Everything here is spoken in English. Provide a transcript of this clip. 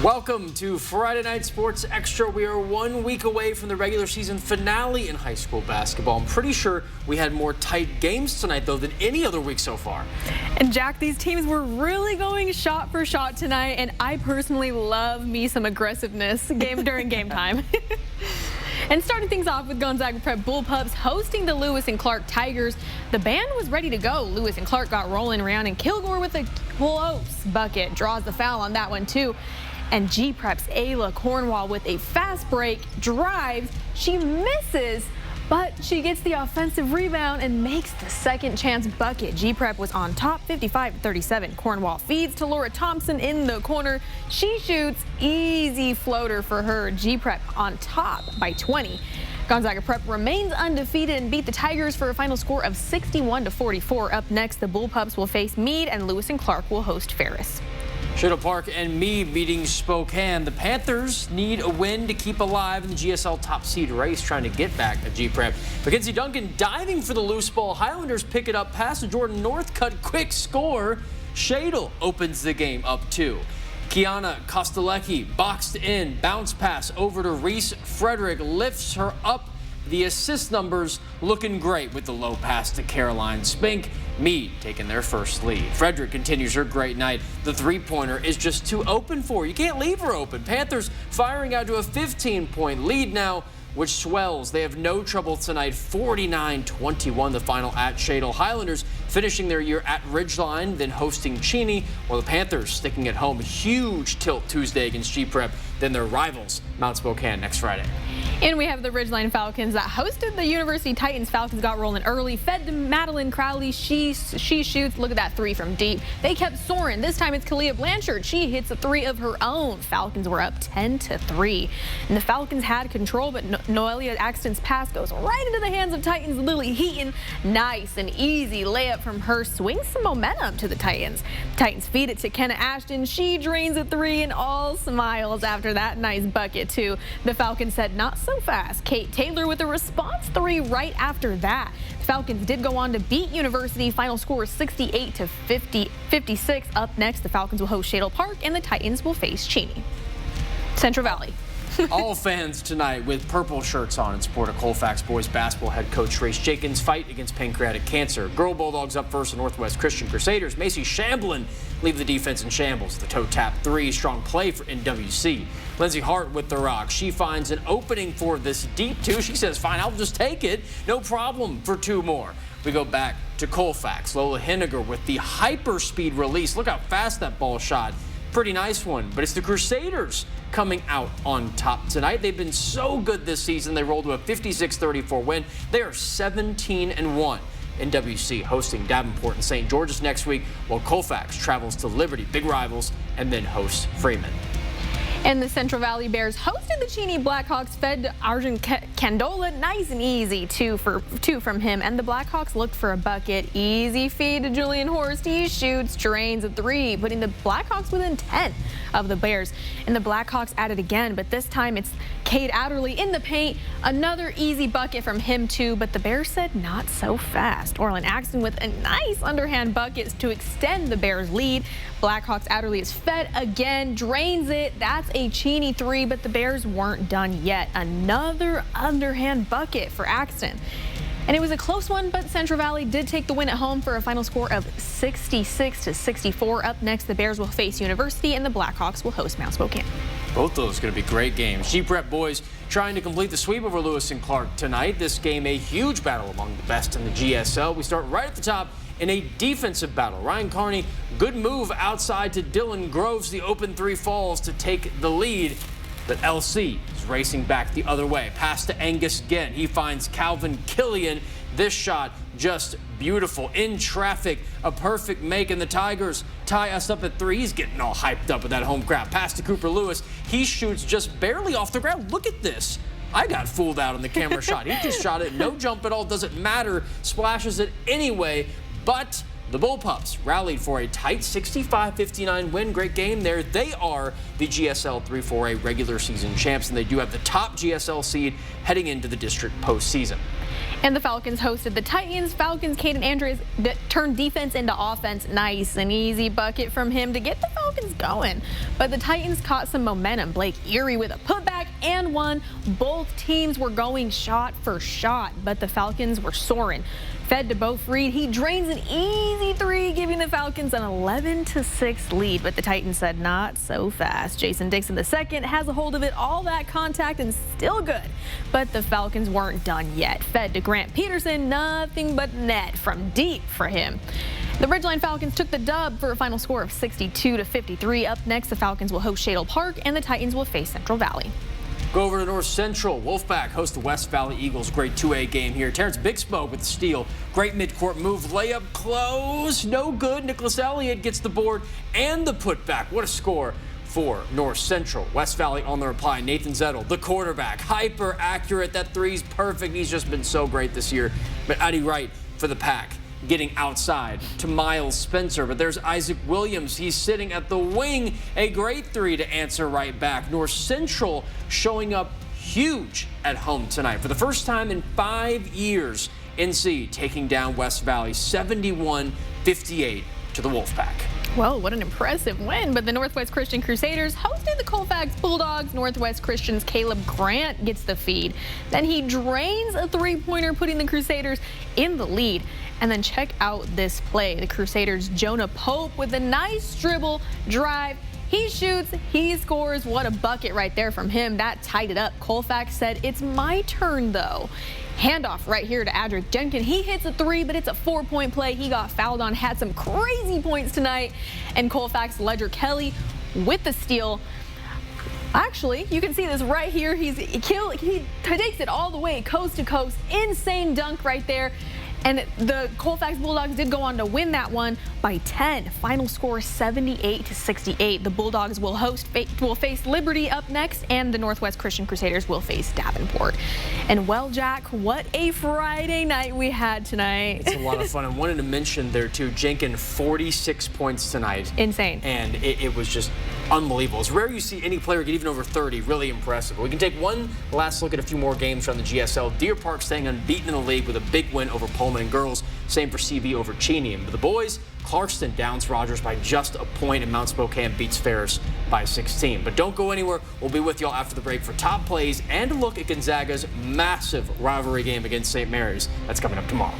Welcome to Friday Night Sports Extra. We are 1 week away from the regular season finale in high school basketball. I'm pretty sure we had more tight games tonight, though, than any other week so far. And Jack, these teams were really going shot for shot tonight, and I personally love me some aggressiveness during game time. And starting things off with Gonzaga Prep Bullpups hosting the Lewis and Clark Tigers. The band was ready to go. Lewis and Clark got rolling around, and Kilgore with a close bucket draws the foul on that one too. And G-Prep's Ayla Cornwall with a fast break, drives, she misses, but she gets the offensive rebound and makes the second chance bucket. G-Prep was on top 55-37. Cornwall feeds to Laura Thompson in the corner. She shoots, easy floater for her. G-Prep on top by 20. Gonzaga Prep remains undefeated and beat the Tigers for a final score of 61-44. Up next, the Bullpups will face Meade, and Lewis and Clark will host Ferris. Shadle Park and Meade meeting Spokane. The Panthers need a win to keep alive in the GSL top seed race, trying to get back at G-Prep. Mackenzie Duncan diving for the loose ball. Highlanders pick it up past the Jordan Northcutt. Quick score. Shadle opens the game up 2. Kiana Kostelecki boxed in. Bounce pass over to Reese Frederick. Lifts her up. The assist numbers looking great with the low pass to Caroline Spink. Meade taking their first lead. Frederick continues her great night. The three-pointer is just too open for her. You can't leave her open. Panthers firing out to a 15-point lead now, which swells. They have no trouble tonight. 49-21 the final at Shadle. Highlanders finishing their year at Ridgeline, then hosting Cheney, while the Panthers sticking at home. Huge tilt Tuesday against G-Prep, then their rivals, Mount Spokane, next Friday. And we have the Ridgeline Falcons that hosted the University Titans. Falcons got rolling early, fed to Madeline Crowley. She shoots. Look at that three from deep. They kept soaring. This time it's Kalia Blanchard. She hits a three of her own. Falcons were up 10-3. And the Falcons had control, but Noelia Axton's pass goes right into the hands of Titans' Lily Heaton. Nice and easy layup from her. Swings some momentum to the Titans. Titans feed it to Kenna Ashton. She drains a three and all smiles after that nice bucket too. The Falcons said not so fast. Kate Taylor with a response three right after that. The Falcons did go on to beat University. Final score 68-56. Up next, the Falcons will host Shadle Park and the Titans will face Cheney. Central Valley. All fans tonight with purple shirts on in support of Colfax boys basketball head coach Trace Jenkins' fight against pancreatic cancer. Girl Bulldogs up first, the Northwest Christian Crusaders. Macy Shamblin leave the defense in shambles. The toe tap three, strong play for NWC. Lindsay Hart with the rock. She finds an opening for this deep two. She says, fine, I'll just take it. No problem for two more. We go back to Colfax. Lola Henniger with the hyper speed release. Look how fast that ball shot. Pretty nice one, but it's the Crusaders coming out on top tonight. They've been so good this season. They rolled to a 56-34 win. They are 17-1. NWC hosting Davenport and St. George's next week, while Colfax travels to Liberty, big rivals, and then hosts Freeman. And the Central Valley Bears hosted the Cheney Blackhawks, fed to Arjun Candola. Nice and easy, two from him. And the Blackhawks looked for a bucket. Easy feed to Julian Horst. He shoots, drains a three, putting the Blackhawks within 10 of the Bears. And the Blackhawks at it again, but this time it's Cade Adderley in the paint. Another easy bucket from him too, but the Bears said not so fast. Orlin Axton with a nice underhand bucket to extend the Bears' lead. Blackhawks Adderley is fed again, drains it. That's a Cheney three, but the Bears weren't done yet. Another underhand bucket for Axton. And it was a close one, but Central Valley did take the win at home for a final score of 66-64. Up next, the Bears will face University and the Blackhawks will host Mount Spokane. Both those going to be great games. G-Prep boys trying to complete the sweep over Lewis and Clark tonight. This game a huge battle among the best in the GSL. We start right at the top in a defensive battle. Ryan Carney, good move outside to Dylan Groves. The open three falls to take the lead. But LC is racing back the other way. Pass to Angus Gent. He finds Calvin Killian. This shot just beautiful. In traffic, a perfect make, and the Tigers tie us up at three. He's getting all hyped up with that home crowd. Pass to Cooper Lewis. He shoots just barely off the ground. Look at this. I got fooled out on the camera shot. He just shot it. No jump at all. Doesn't matter. Splashes it anyway. But the Bullpups rallied for a tight 65-59 win. Great game there. They are the GSL 3-4A regular season champs, and they do have the top GSL seed heading into the district postseason. And the Falcons hosted the Titans. Falcons, Caden Andrews turned defense into offense. Nice and easy bucket from him to get the Falcons going. But the Titans caught some momentum. Blake Erie with a putback and one. Both teams were going shot for shot, but the Falcons were soaring. Fed to Beau Freed. He drains an easy three, giving the Falcons an 11-6 lead. But the Titans said not so fast. Jason Dixon II has a hold of it, all that contact, and still good. But the Falcons weren't done yet. Fed to Grant Peterson, nothing but net from deep for him. The Ridgeline Falcons took the dub for a final score of 62-53. Up next, the Falcons will host Shadle Park, and the Titans will face Central Valley. Go over to North Central. Wolfpack host the West Valley Eagles. Great 2A game here. Terrence Big Smoke with the steal. Great midcourt move. Layup close. No good. Nicholas Elliott gets the board and the putback. What a score for North Central. West Valley on the reply. Nathan Zettel, the quarterback. Hyper accurate. That three's perfect. He's just been so great this year. But Eddie Wright for the pack, getting outside to Miles Spencer. But there's Isaac Williams. He's sitting at the wing. A great three to answer right back. North Central showing up huge at home tonight. For the first time in 5 years, NC taking down West Valley 71-58 to the Wolfpack. Well, what an impressive win. But the Northwest Christian Crusaders hosted the Colfax Bulldogs. Northwest Christian's Caleb Grant gets the feed. Then he drains a three-pointer, putting the Crusaders in the lead. And then check out this play. The Crusaders' Jonah Pope with a nice dribble drive. He shoots, he scores. What a bucket right there from him. That tied it up. Colfax said, "It's my turn, though." Handoff right here to Adric Jenkins. He hits a three, but it's a 4-point play. He got fouled on, had some crazy points tonight. And Colfax Ledger Kelly with the steal. Actually, you can see this right here. He takes it all the way coast to coast. Insane dunk right there. And the Colfax Bulldogs did go on to win that one by 10. Final score 78-68. The Bulldogs will face Liberty up next, and the Northwest Christian Crusaders will face Davenport. And well, Jack, what a Friday night we had tonight. It's a lot of fun. I wanted to mention there too, Jenkins 46 points tonight. Insane. And it was just unbelievable. It's rare you see any player get even over 30. Really impressive. We can take one last look at a few more games around the GSL. Deer Park staying unbeaten in the league with a big win over Pullman and girls. Same for CB over Cheney. But the boys, Clarkston downs Rogers by just a point, and Mount Spokane beats Ferris by 16. But don't go anywhere. We'll be with y'all after the break for top plays and a look at Gonzaga's massive rivalry game against St. Mary's. That's coming up tomorrow.